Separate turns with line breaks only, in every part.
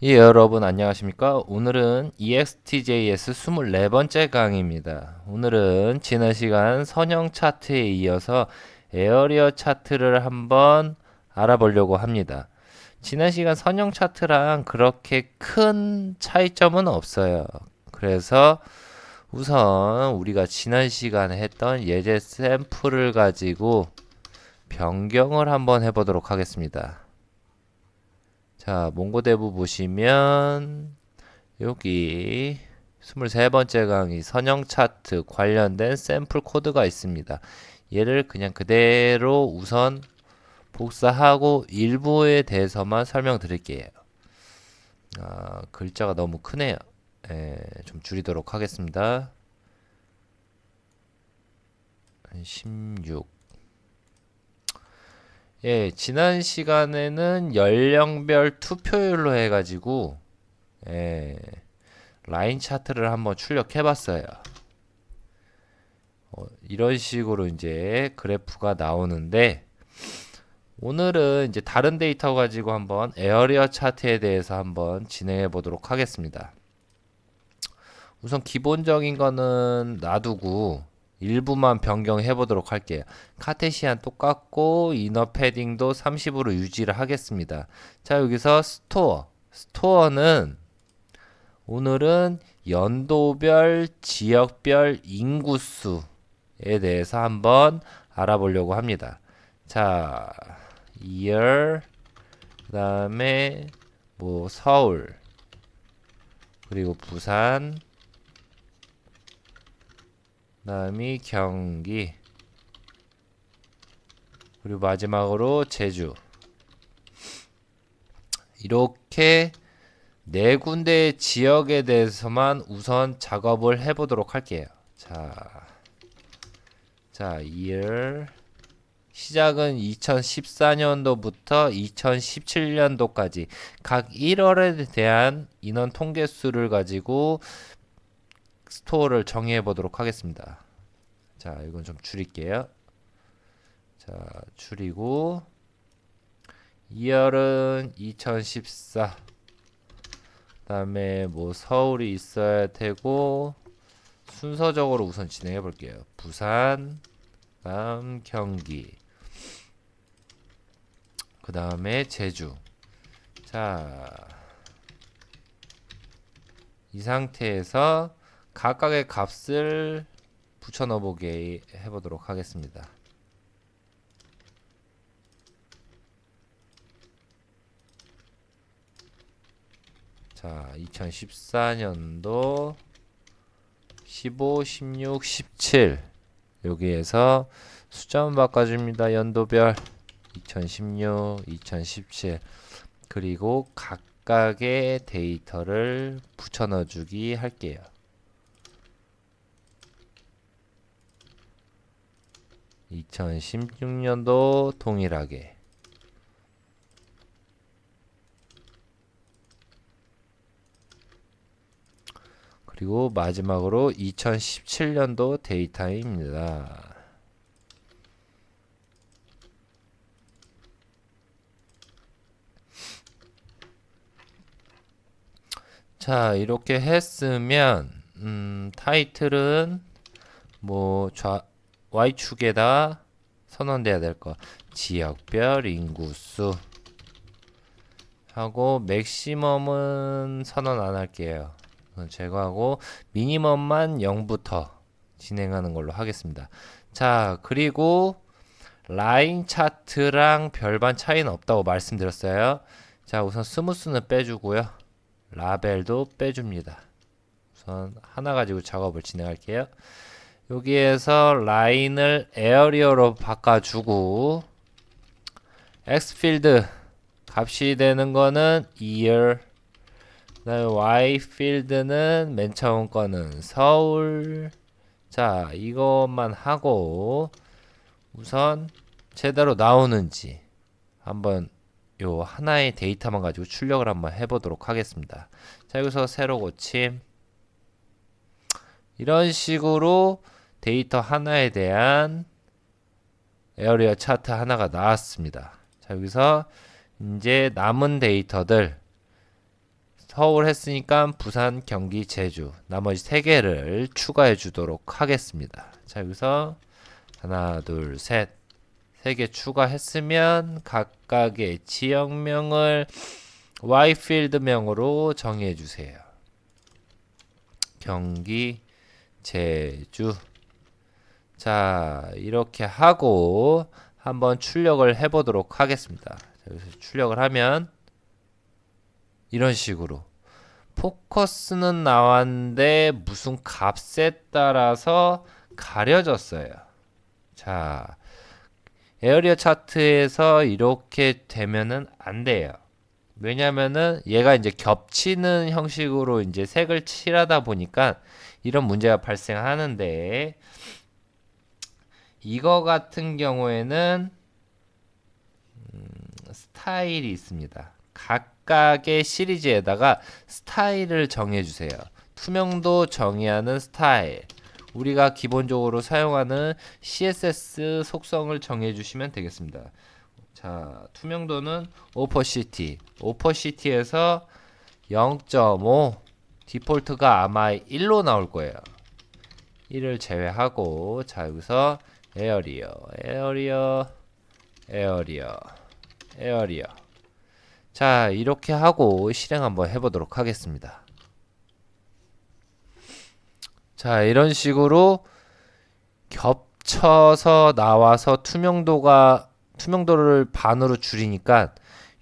예, 여러분 안녕하십니까? 오늘은 EXTJS 24번째 강의입니다. 오늘은 지난 시간 선형 차트에 이어서 에어리어 차트를 한번 알아보려고 합니다. 지난 시간 선형 차트랑 그렇게 큰 차이점은 없어요. 그래서 우선 우리가 지난 시간에 했던 예제 샘플을 가지고 변경을 한번 해보도록 하겠습니다. 자, 몽고대부 보시면 여기 23번째 강의 선형 차트 관련된 샘플 코드가 있습니다. 얘를 그냥 그대로 우선 복사하고 일부에 대해서만 설명드릴게요. 글자가 너무 크네요. 좀 줄이도록 하겠습니다. 16. 예, 지난 시간에는 연령별 투표율로 해가지고 라인 차트를 한번 출력해 봤어요. 이런 식으로 이제 그래프가 나오는데 오늘은 이제 다른 데이터 가지고 한번 에어리어 차트에 대해서 한번 진행해 보도록 하겠습니다. 우선 기본적인 거는 놔두고 일부만 변경해 보도록 할게요. 카테시안 똑같고 이너 패딩도 30으로 유지를 하겠습니다. 자, 여기서 스토어는 오늘은 연도별, 지역별 인구수에 대해서 한번 알아보려고 합니다. 자, year, 그 다음에 뭐 서울, 그리고 부산, 그 다음이 경기, 그리고 마지막으로 제주. 이렇게 네 군데의 지역에 대해서만 우선 작업을 해보도록 할게요. 자, year 시작은 2014년도부터 2017년도까지 각 1월에 대한 인원 통계수를 가지고 스토어를 정의해 보도록 하겠습니다. 자, 이건 좀 줄일게요. 자, 줄이고 2월은 2014. 그다음에 뭐 서울이 있어야 되고 순서적으로 우선 진행해 볼게요. 부산, 그다음 경기, 그 다음에 제주. 자, 이 상태에서 각각의 값을 붙여 넣어보게 해보도록 하겠습니다. 자, 2014년도 15, 16, 17 여기에서 숫자만 바꿔줍니다. 연도별 2016, 2017 그리고 각각의 데이터를 붙여 넣어주기 할게요. (2016년도) 동일하게 그리고 마지막으로 2017년도 데이터입니다. 자, 이렇게 했으면 타이틀은 뭐 Y축에다 선언돼야 될 거 지역별 인구수 하고 맥시멈은 선언 안 할게요. 제거하고 미니멈만 0부터 진행하는 걸로 하겠습니다. 자, 그리고 라인 차트랑 별반 차이는 없다고 말씀드렸어요. 자, 우선 스무스는 빼주고요. 라벨도 빼줍니다. 우선 하나 가지고 작업을 진행할게요. 여기에서 라인을 에어리어로 바꿔주고 X필드 값이 되는 거는 year, 그다음에 Y필드는 맨 처음 거는 서울. 자, 이것만 하고 우선 제대로 나오는지 한번 요 하나의 데이터만 가지고 출력을 한번 해보도록 하겠습니다. 자, 여기서 새로 고침. 이런 식으로 데이터 하나에 대한 에어리어 차트 하나가 나왔습니다. 자, 여기서 이제 남은 데이터들 서울 했으니까 부산, 경기, 제주 나머지 3개를 추가해 주도록 하겠습니다. 자, 여기서 하나, 둘, 셋 3개 추가했으면 각각의 지역명을 yfield명으로 정의해 주세요. 경기, 제주. 자, 이렇게 하고 한번 출력을 해보도록 하겠습니다. 자, 여기서 출력을 하면 이런 식으로 포커스는 나왔는데 무슨 값에 따라서 가려졌어요. 자, 에어리어 차트에서 이렇게 되면은 안 돼요. 왜냐면은 얘가 이제 겹치는 형식으로 이제 색을 칠하다 보니까 이런 문제가 발생하는데, 이거 같은 경우에는 스타일이 있습니다. 각각의 시리즈에다가 스타일을 정해주세요. 투명도 정의하는 스타일. 우리가 기본적으로 사용하는 CSS 속성을 정해주시면 되겠습니다. 자, 투명도는 오퍼시티. 오퍼시티에서 0.5. 디폴트가 아마 1로 나올 거예요. 1을 제외하고, 자, 여기서 에어리어, 에어리어, 에어리어, 에어리어. 자, 이렇게 하고 실행 한번 해보도록 하겠습니다. 자, 이런 식으로 겹쳐서 나와서 투명도를 반으로 줄이니까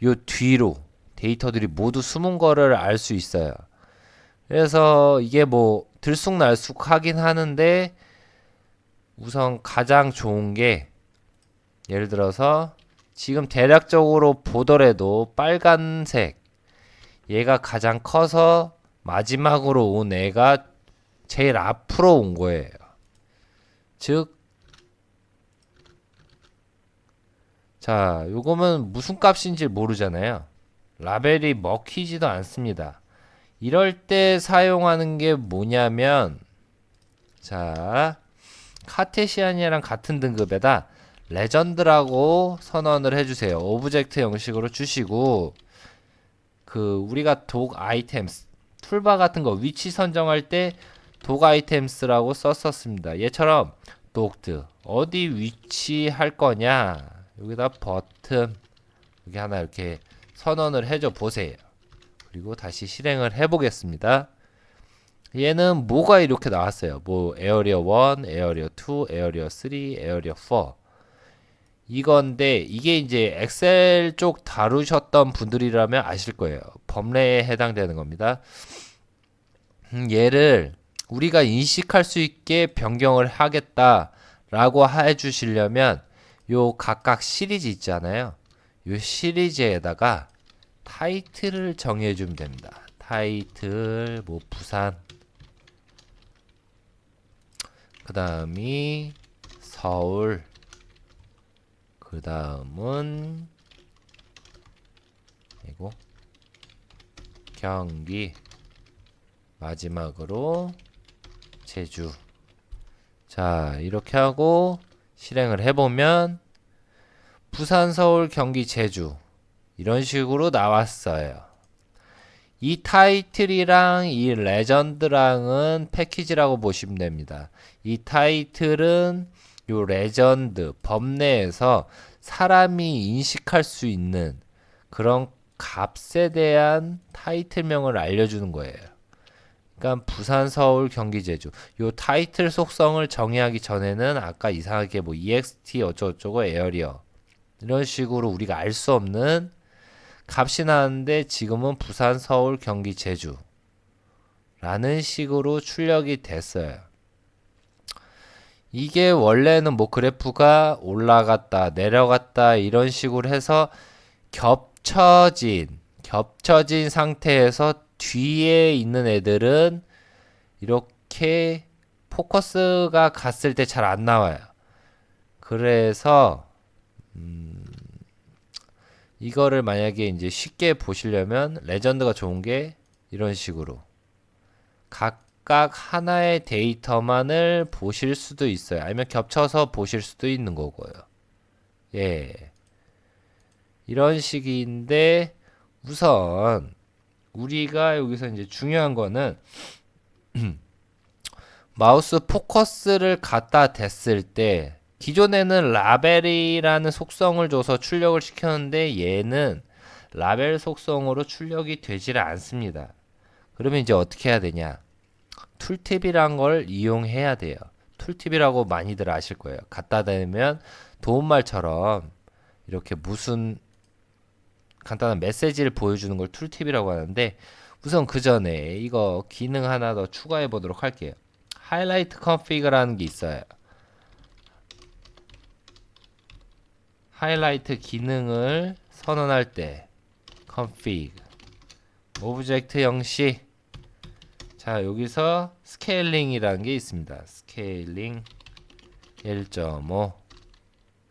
요 뒤로 데이터들이 모두 숨은 거를 알 수 있어요. 그래서 이게 뭐 들쑥날쑥 하긴 하는데, 우선 가장 좋은 게, 예를 들어서 지금 대략적으로 보더라도 빨간색, 얘가 가장 커서 마지막으로 온 애가 제일 앞으로 온 거예요. 즉, 자, 요거는 무슨 값인지 모르잖아요. 라벨이 먹히지도 않습니다. 이럴 때 사용하는 게 뭐냐면, 자, 카테시안이랑 같은 등급에다 레전드라고 선언을 해주세요. 오브젝트 형식으로 주시고, 우리가 독 아이템스, 툴바 같은 거 위치 선정할 때 독 아이템스라고 썼었습니다. 얘처럼 독드 어디 위치할 거냐, 여기다 버튼 여기 하나 이렇게 선언을 해줘 보세요. 그리고 다시 실행을 해보겠습니다. 얘는 뭐가 이렇게 나왔어요. 뭐 에어리어 1, 에어리어 2, 에어리어 3, 에어리어 4 이건데, 이게 이제 엑셀 쪽 다루셨던 분들이라면 아실 거예요. 범례에 해당되는 겁니다. 얘를 우리가 인식할 수 있게 변경을 하겠다라고 해주시려면 요 각각 시리즈 있잖아요. 요 시리즈에다가 타이틀을 정해주면 됩니다. 타이틀 뭐 부산, 그 다음이 서울, 그 다음은 이거 경기, 마지막으로 제주. 자, 이렇게 하고 실행을 해보면 부산, 서울, 경기, 제주 이런 식으로 나왔어요. 이 타이틀이랑 이 레전드랑은 패키지라고 보시면 됩니다. 이 타이틀은 요 레전드 범내에서 사람이 인식할 수 있는 그런 값에 대한 타이틀명을 알려주는 거예요. 그러니까 부산, 서울, 경기, 제주 요 타이틀 속성을 정의하기 전에는 아까 이상하게 뭐 ext 어쩌고저쩌고 에어리어 이런 식으로 우리가 알 수 없는 값이 나왔는데, 지금은 부산, 서울, 경기, 제주 라는 식으로 출력이 됐어요. 이게 원래는 뭐 그래프가 올라갔다 내려갔다 이런 식으로 해서 겹쳐진 상태에서 뒤에 있는 애들은 이렇게 포커스가 갔을 때 잘 안 나와요. 그래서 이거를 만약에 이제 쉽게 보시려면 레전드가 좋은 게 이런 식으로 각각 하나의 데이터만을 보실 수도 있어요. 아니면 겹쳐서 보실 수도 있는 거고요. 예. 이런 식인데, 우선 우리가 여기서 이제 중요한 거는 마우스 포커스를 갖다 댔을 때 기존에는 라벨이라는 속성을 줘서 출력을 시켰는데 얘는 라벨 속성으로 출력이 되질 않습니다. 그러면 이제 어떻게 해야 되냐? 툴팁이란 걸 이용해야 돼요. 툴팁이라고 많이들 아실 거예요. 갖다 대면 도움말처럼 이렇게 무슨 간단한 메시지를 보여주는 걸 툴팁이라고 하는데 우선 그 전에 이거 기능 하나 더 추가해 보도록 할게요. 하이라이트 컨피그라는 게 있어요. 하이라이트 기능을 선언할 때 config 오브젝트 형식 자 여기서 스케일링이라는 게 있습니다. 스케일링 1.5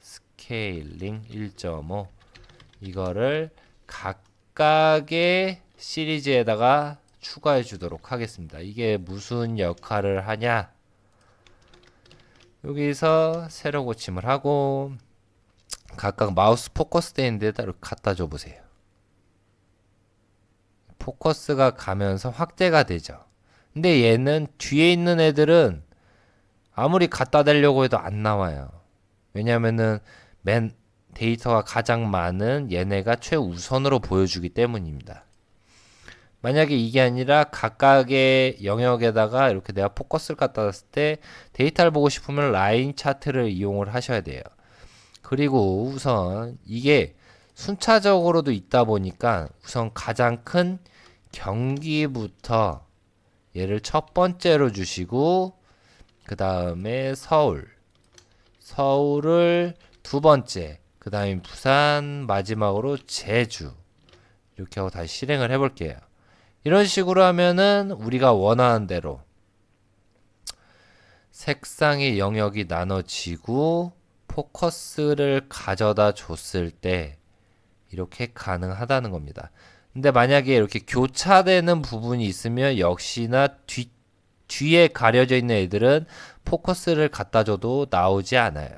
스케일링 1.5 이거를 각각의 시리즈에다가 추가해 주도록 하겠습니다. 이게 무슨 역할을 하냐? 여기서 세로 고침을 하고 각각 마우스 포커스 되는 데다 갖다 줘 보세요. 포커스가 가면서 확대가 되죠. 근데 얘는 뒤에 있는 애들은 아무리 갖다 대려고 해도 안 나와요. 왜냐면은 맨 데이터가 가장 많은 얘네가 최우선으로 보여주기 때문입니다. 만약에 이게 아니라 각각의 영역에다가 이렇게 내가 포커스를 갖다 놨을 때 데이터를 보고 싶으면 라인 차트를 이용을 하셔야 돼요. 그리고 우선 이게 순차적으로도 있다 보니까 우선 가장 큰 경기부터 얘를 첫 번째로 주시고 그 다음에 서울을 두 번째 그 다음에 부산 마지막으로 제주 이렇게 하고 다시 실행을 해 볼게요. 이런 식으로 하면은 우리가 원하는 대로 색상의 영역이 나눠지고 포커스를 가져다 줬을 때 이렇게 가능하다는 겁니다. 근데 만약에 이렇게 교차되는 부분이 있으면 역시나 뒤에 가려져 있는 애들은 포커스를 갖다 줘도 나오지 않아요.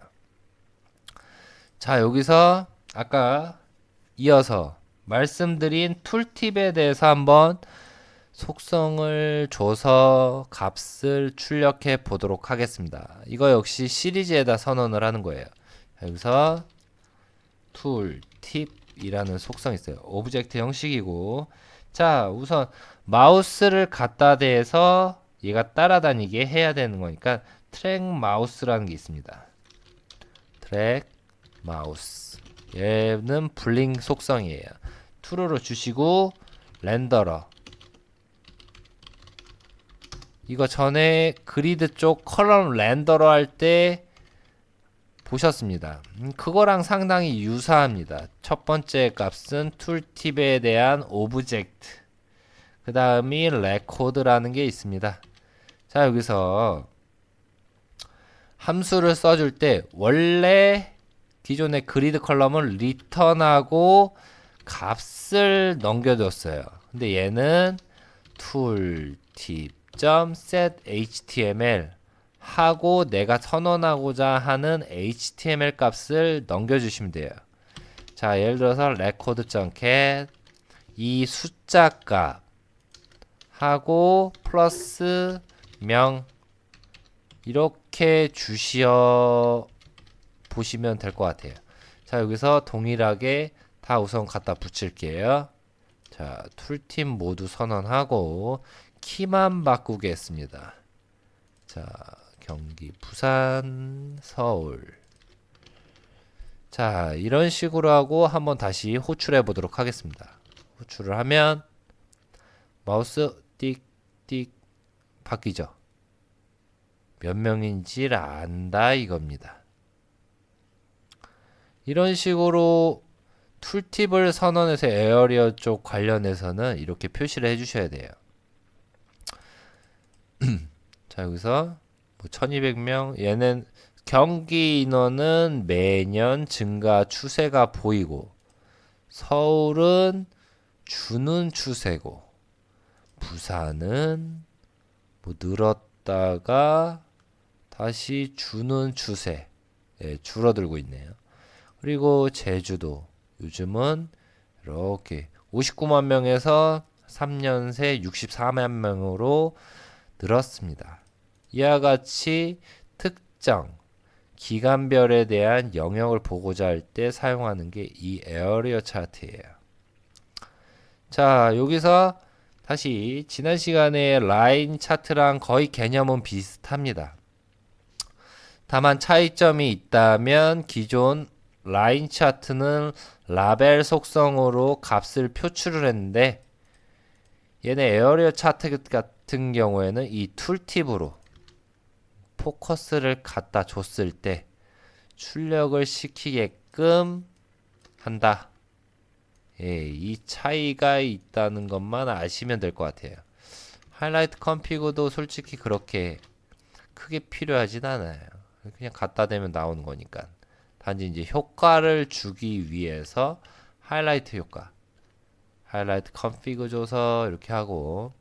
자, 여기서 아까 이어서 말씀드린 툴팁에 대해서 한번 속성을 줘서 값을 출력해 보도록 하겠습니다. 이거 역시 시리즈에다 선언을 하는 거예요. 여기서 툴팁이라는 속성이 있어요. 오브젝트 형식이고 자 우선 마우스를 갖다 대서 얘가 따라다니게 해야 되는 거니까 트랙 마우스라는 게 있습니다. 트랙 마우스 얘는 블링 속성이에요. true로 주시고 렌더러 이거 전에 그리드 쪽 컬럼 렌더러 할 때 보셨습니다. 그거랑 상당히 유사합니다. 첫 번째 값은 툴팁에 대한 오브젝트 그 다음이 레코드라는 게 있습니다. 자 여기서 함수를 써줄 때 원래 기존의 그리드 컬럼을 리턴하고 값을 넘겨줬어요. 근데 얘는 tooltip.sethtml 하고 내가 선언하고자 하는 html 값을 넘겨주시면 돼요. 자 예를 들어서 record.get 이 숫자 값 하고 플러스 명 이렇게 주시어 보시면 될 것 같아요. 자 여기서 동일하게 다 우선 갖다 붙일게요. 자 툴팁 모두 선언하고 키만 바꾸겠습니다. 자 경기, 부산, 서울 자 이런 식으로 하고 한번 다시 호출해 보도록 하겠습니다. 호출을 하면 마우스 띡띡 바뀌죠. 몇 명인지 안다 이겁니다. 이런 식으로 툴팁을 선언해서 에어리어 쪽 관련해서는 이렇게 표시를 해주셔야 돼요. 자 여기서 뭐 1200명 얘는 경기 인원은 매년 증가 추세가 보이고 서울은 주는 추세고 부산은 뭐 늘었다가 다시 주는 추세 예, 줄어들고 있네요. 그리고 제주도 요즘은 이렇게 59만 명에서 3년 새 64만 명으로 늘었습니다. 이와 같이 특정 기간별에 대한 영역을 보고자 할 때 사용하는 게 이 에어리어 차트예요. 자, 여기서 다시 지난 시간에 라인 차트랑 거의 개념은 비슷합니다. 다만 차이점이 있다면 기존 라인 차트는 라벨 속성으로 값을 표출을 했는데 얘네 에어리어 차트 같은 경우에는 이 툴팁으로 포커스를 갖다 줬을 때 출력을 시키게끔 한다. 예, 이 차이가 있다는 것만 아시면 될 것 같아요. 하이라이트 컴피그도 솔직히 그렇게 크게 필요하진 않아요. 그냥 갖다 대면 나오는 거니까. 단지 이제 효과를 주기 위해서 하이라이트 효과, 하이라이트 컴피그 줘서 이렇게 하고,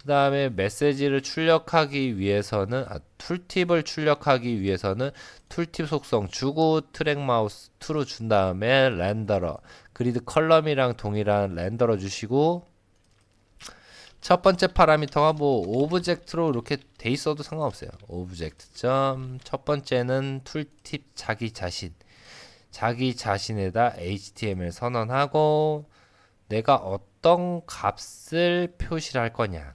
그 다음에 메시지를 출력하기 위해서는 툴팁을 출력하기 위해서는 툴팁 속성 주고 트랙 마우스 2로 준 다음에 렌더러 그리드 컬럼이랑 동일한 렌더러 주시고, 첫 번째 파라미터가 뭐 오브젝트로 이렇게 돼 있어도 상관없어요. 오브젝트 점 첫 번째는 툴팁 자기 자신에다 HTML 선언하고 내가 어떤 값을 표시를 할 거냐.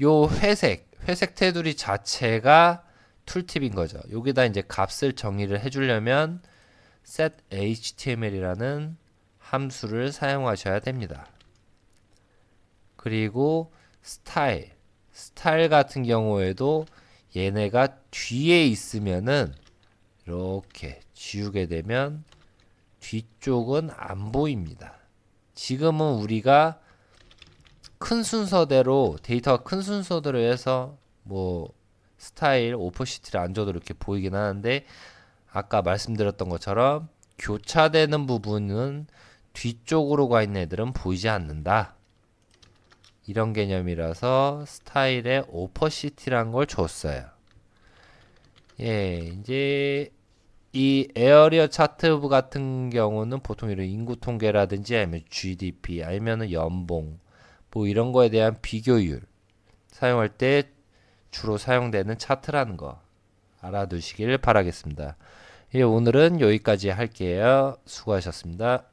요 회색 테두리 자체가 툴팁인 거죠. 여기다 이제 값을 정의를 해주려면 set html이라는 함수를 사용하셔야 됩니다. 그리고 스타일 같은 경우에도 얘네가 뒤에 있으면은 이렇게 지우게 되면 뒤쪽은 안 보입니다. 지금은 우리가 큰 순서대로 데이터가 큰 순서대로 해서 뭐 스타일 오퍼시티를 안 줘도 이렇게 보이긴 하는데 아까 말씀드렸던 것처럼 교차되는 부분은 뒤쪽으로 가 있는 애들은 보이지 않는다. 이런 개념이라서 스타일에 오퍼시티란 걸 줬어요. 예, 이제 이 에어리어 차트 같은 경우는 보통 이런 인구 통계라든지 아니면 GDP 아니면 연봉 뭐 이런 거에 대한 비교율 사용할 때 주로 사용되는 차트라는 거 알아두시길 바라겠습니다. 예, 오늘은 여기까지 할게요. 수고하셨습니다.